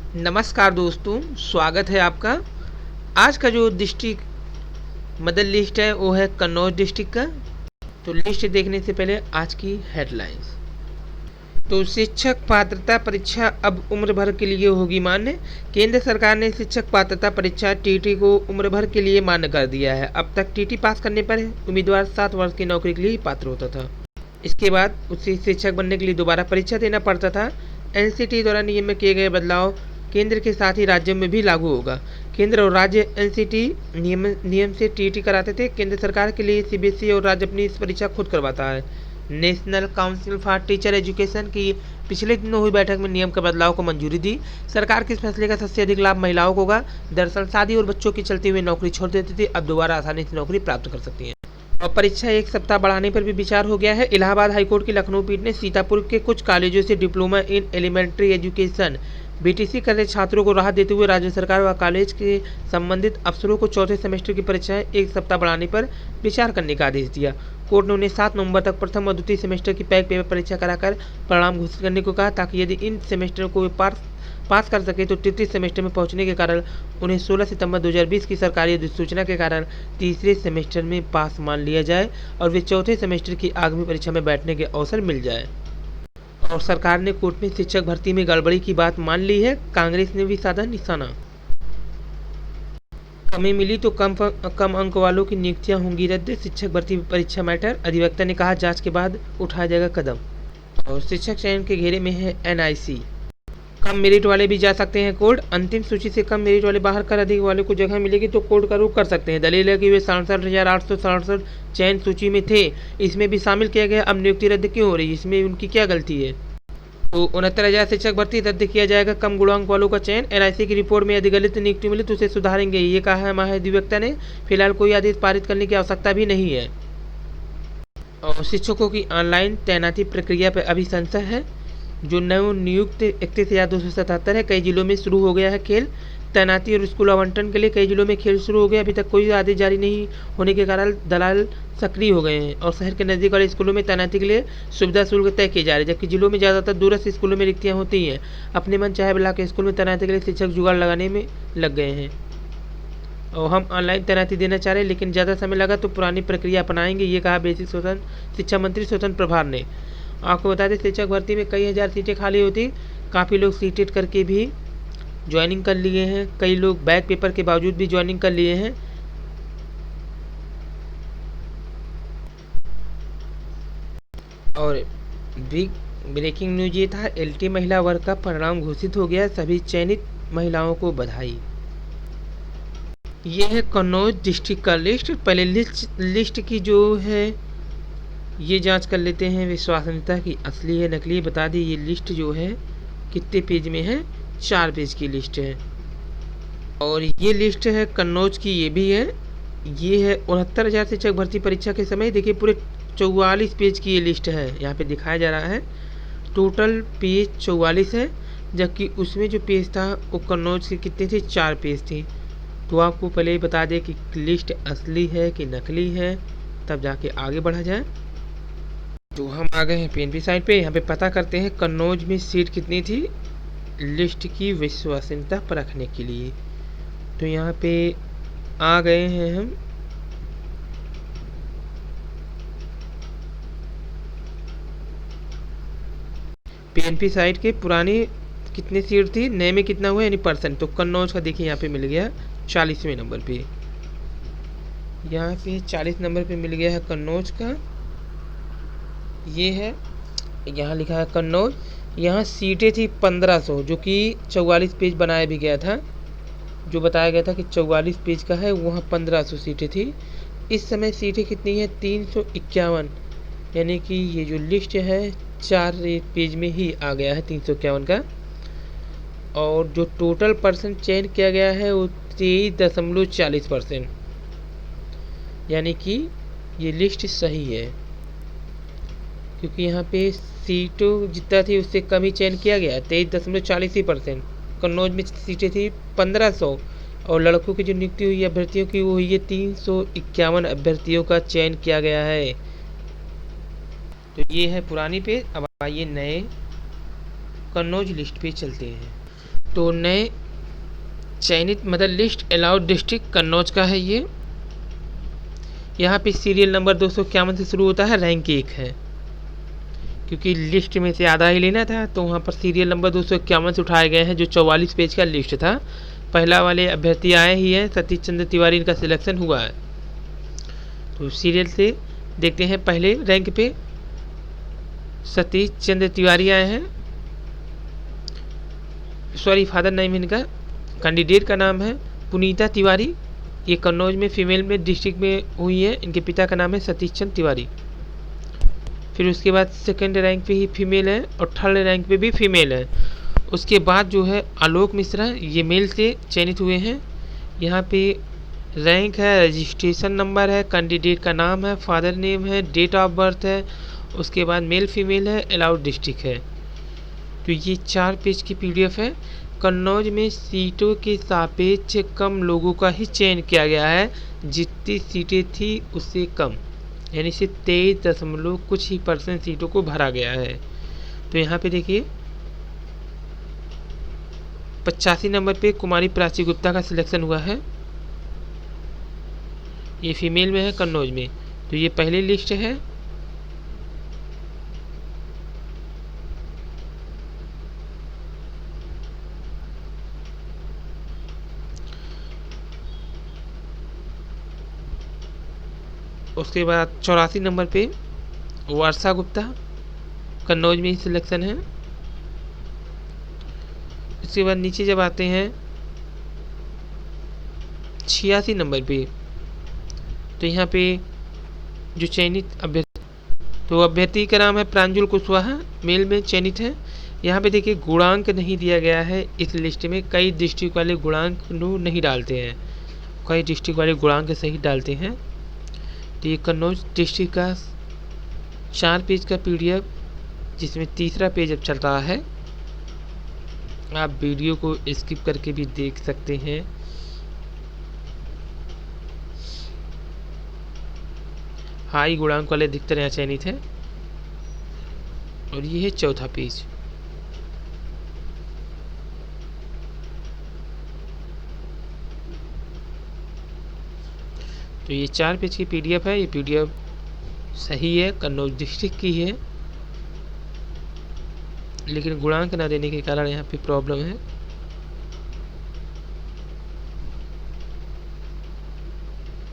नमस्कार दोस्तों, स्वागत है आपका। आज का जो डिस्ट्रिक्ट मदर लिस्ट है वो है कन्नौज डिस्ट्रिक्ट का। तो लिस्ट देखने से पहले आज की हेडलाइंस। तो शिक्षक पात्रता परीक्षा अब उम्र भर के लिए होगी मान्य। केंद्र सरकार ने शिक्षक पात्रता परीक्षा टीटी को उम्र भर के लिए मान्य कर दिया है। अब तक टीटी पास करने पर उम्मीदवार 7 वर्ष की नौकरी के लिए पात्र होता था। इसके बाद उसे शिक्षक बनने के लिए दोबारा परीक्षा देना पड़ता था। एनसीटी द्वारा नियम में किए गए बदलाव केंद्र के साथ ही राज्यों में भी लागू होगा। केंद्र और राज्य एनसीटी नियम से टीटी कराते थे। केंद्र सरकार के लिए सीबीएसई और राज्य अपनी इस परीक्षा खुद करवाता है। National council for teacher education की पिछले दिनों हुई बैठक में नियम के बदलाव को मंजूरी दी। सरकार के इस फैसले का सबसे अधिक लाभ महिलाओं को होगा। दरअसल शादी और बच्चों की चलते हुए नौकरी छोड़ देती थी, अब दोबारा आसानी से नौकरी प्राप्त कर सकती हैं। और परीक्षा एक सप्ताह बढ़ाने पर भी विचार हो गया है। इलाहाबाद हाईकोर्ट की लखनऊ पीठ ने सीतापुर के कुछ कॉलेजों से diploma in elementary education BTC कर रहे छात्रों को राहत देते हुए राज्य सरकार व कॉलेज के संबंधित अफसरों को चौथे सेमेस्टर की परीक्षाएं एक सप्ताह बढ़ाने पर विचार करने का आदेश दिया। कोर्ट ने उन्हें 7 नवंबर तक प्रथम और द्वितीय सेमेस्टर की पैक पेपर परीक्षा कराकर परिणाम घोषित करने को कहा, ताकि यदि इन सेमेस्टर को वे पास कर सके तो तृतीय सेमेस्टर में पहुंचने के कारण उन्हें 16 सितंबर 2020 की सरकारी अधिसूचना के कारण तीसरे सेमेस्टर में पास मान लिया जाए और वे चौथे सेमेस्टर की आगामी परीक्षा में बैठने के अवसर मिल जाए। और सरकार ने कोर्ट में शिक्षक भर्ती में गड़बड़ी की बात मान ली है। कांग्रेस ने भी साधा निशाना। कमी मिली तो कम अंक वालों की नियुक्तियां होंगी रद्द। शिक्षक भर्ती परीक्षा मैटर, अधिवक्ता ने कहा जांच के बाद उठाया जाएगा कदम। और शिक्षक चयन के घेरे में है एनआईसी। कम मेरिट वाले भी जा सकते हैं कोर्ट। अंतिम सूची से कम मेरिट वाले बाहर कर अधिक वाले को जगह मिलेगी तो कोर्ट का रुख कर सकते हैं। दलील है कि वे 67,867 चयन सूची में थे, इसमें भी शामिल किया गया। अब नियुक्ति रद्द क्यों हो रही है, इसमें उनकी क्या गलती है। तो 69,000 शिक्षक भर्ती रद्द किया जाएगा। कम गुणांक वालों का चयन। एनआईसी की रिपोर्ट में यदि गलत नियुक्ति मिली तो उसे सुधारेंगे, ये कहा है महाधिवक्ता ने। फिलहाल कोई आदेश पारित करने की आवश्यकता भी नहीं है। और शिक्षकों की ऑनलाइन तैनाती प्रक्रिया पर अभी संशय है। जो नवनियुक्त 31,277 है, कई जिलों में शुरू हो गया है खेल। तैनाती और स्कूल आवंटन के लिए कई जिलों में खेल शुरू हो गया। अभी तक कोई आदेश जारी नहीं होने के कारण दलाल सक्रिय हो गए हैं और शहर के नजदीक वाले स्कूलों में तैनाती के लिए सुविधा शुल्क तय किए जा रहे हैं, जबकि जिलों में ज़्यादातर दूरस्थ स्कूलों में रिक्तियाँ होती हैं। अपने मन चाहे बुला के स्कूल में तैनाती के लिए शिक्षक जुगाड़ लगाने में लग गए हैं। और हम ऑनलाइन तैनाती देना चाह रहे हैं, लेकिन ज़्यादा समय लगा तो पुरानी प्रक्रिया अपनाएंगे, ये कहा बेसिक शिक्षा मंत्री स्वतंत्र प्रभार ने। आपको बता दें, शिक्षक भर्ती में कई हज़ार सीटें खाली होती। काफ़ी लोग सीटेड करके भी ज्वाइनिंग कर लिए हैं। कई लोग बैक पेपर के बावजूद भी ज्वाइनिंग कर लिए हैं। और बिग ब्रेकिंग न्यूज ये था, एलटी महिला वर्ग का परिणाम घोषित हो गया। सभी चयनित महिलाओं को बधाई। ये है कन्नौज डिस्ट्रिक्ट का लिस्ट। पहले लिस्ट की जो है ये जांच कर लेते हैं विश्वसनीयता की असली है नकली। बता दी ये लिस्ट जो है कितने पेज में है, 4 पेज की लिस्ट है। और ये लिस्ट है कन्नौज की, ये भी है। ये है 69,000 शिक्षक भर्ती परीक्षा के समय। देखिए पूरे 44 पेज की ये लिस्ट है, यहाँ पे दिखाया जा रहा है। टोटल पेज 44 है, जबकि उसमें जो पेज था वो कन्नौज के कितने थे, 4 पेज थे। तो आपको पहले ही बता दें कि लिस्ट असली है कि नकली है, तब जाके आगे बढ़ा जाए। तो हम आ गए हैं पीएनबी साइट पे। यहाँ पे पता करते हैं कन्नौज में सीट कितनी थी, लिस्ट की विश्वसनीयता परखने के लिए। तो यहाँ पे आ गए हैं हम। पीएनपी साइट के पुरानी कितनी सीट थी, नए में कितना हुआ यानी परसेंट। तो कन्नौज का देखिए यहाँ पे मिल गया 40वें नंबर पे। यहाँ पे 40 नंबर पे मिल गया है कन्नौज का। ये है, यहाँ लिखा है कन्नौज। यहाँ सीटें थी 1500, जो कि 44 पेज बनाया भी गया था। जो बताया गया था कि 44 पेज का है, वहाँ 1500 सीटें थी। इस समय सीटें कितनी है, 351। यानी कि ये जो लिस्ट है 4 पेज में ही आ गया है 351 का। और जो टोटल परसेंट चयन किया गया है वो 23.40%। यानी कि ये लिस्ट सही है, क्योंकि यहाँ पे सीटों जितना थी उससे कम ही चयन किया गया, 23.40%। कन्नौज में सीटें थी 1500 और लड़कों की जो नियुक्ति हुई अभ्यर्थियों की वो हुई है 351 अभ्यर्थियों का चयन किया गया है। तो ये है पुरानी पेज। अब आइए नए कन्नौज लिस्ट पे चलते हैं। तो नए चयनित mother list allowed district Kannauj का है ये। यहाँ पे सीरियल नंबर 251 से शुरू होता है, रैंक 1 है, क्योंकि लिस्ट में से आधा ही लेना था तो वहाँ पर सीरियल नंबर 251 से उठाए गए हैं, जो 44 पेज का लिस्ट था। पहला वाले अभ्यर्थी आए ही हैं, सतीश चंद्र तिवारी, इनका सिलेक्शन हुआ है। तो सीरियल से देखते हैं, पहले रैंक पे सतीश चंद्र तिवारी आए हैं, सॉरी फादर नेम इनका, कैंडिडेट का नाम है पुनीता तिवारी, ये कन्नौज में फीमेल में डिस्ट्रिक्ट में हुई है, इनके पिता का नाम है सतीश चंद्र तिवारी। फिर उसके बाद सेकंड रैंक पे ही फीमेल है और थर्ड रैंक पे भी फीमेल है। उसके बाद जो है आलोक मिश्रा, ये मेल से चयनित हुए हैं। यहाँ पे रैंक है, रजिस्ट्रेशन नंबर है, कैंडिडेट का नाम है, फादर नेम है, डेट ऑफ बर्थ है, उसके बाद मेल फीमेल है, अलाउड डिस्ट्रिक्ट है। तो ये 4 पेज की पीडीएफ है। कन्नौज में सीटों के सापेक्ष कम लोगों का ही चयन किया गया है, जितनी सीटें थी उससे कम, यानी सिर्फ 23 कुछ ही % सीटों को भरा गया है। तो यहाँ पे देखिए 85 नंबर पे कुमारी प्राची गुप्ता का सिलेक्शन हुआ है, ये फीमेल में है कन्नौज में। तो ये पहली लिस्ट है। उसके बाद 84 नंबर पे वर्षा गुप्ता, कन्नौज में ही सिलेक्शन है। इसके बाद नीचे जब आते हैं 86 नंबर पे, तो यहाँ पे जो चयनित अभ्यर्थी, तो अभ्यर्थी का नाम है प्रांजुल कुशवाहा, मेल में चयनित है। यहाँ पे देखिए गुणांक नहीं दिया गया है इस लिस्ट में, कई डिस्ट्रिक्ट वाले गुणांक नहीं डालते हैं, कई डिस्ट्रिक्ट वाले गुणांक सही डालते हैं। तो ये कन्नौज डिस्ट्रिक्ट का 4 पेज का पीडीएफ, जिसमें तीसरा पेज अब चल रहा है, आप वीडियो को स्किप करके भी देख सकते हैं। हाई गुणांक वाले अधिकतर यहाँ चयनित है। और ये है चौथा पेज। तो ये 4 पेज की पीडीएफ है, ये पीडीएफ सही है, कन्नौज डिस्ट्रिक्ट की है, लेकिन गुणांक ना देने के कारण यहाँ पे प्रॉब्लम है।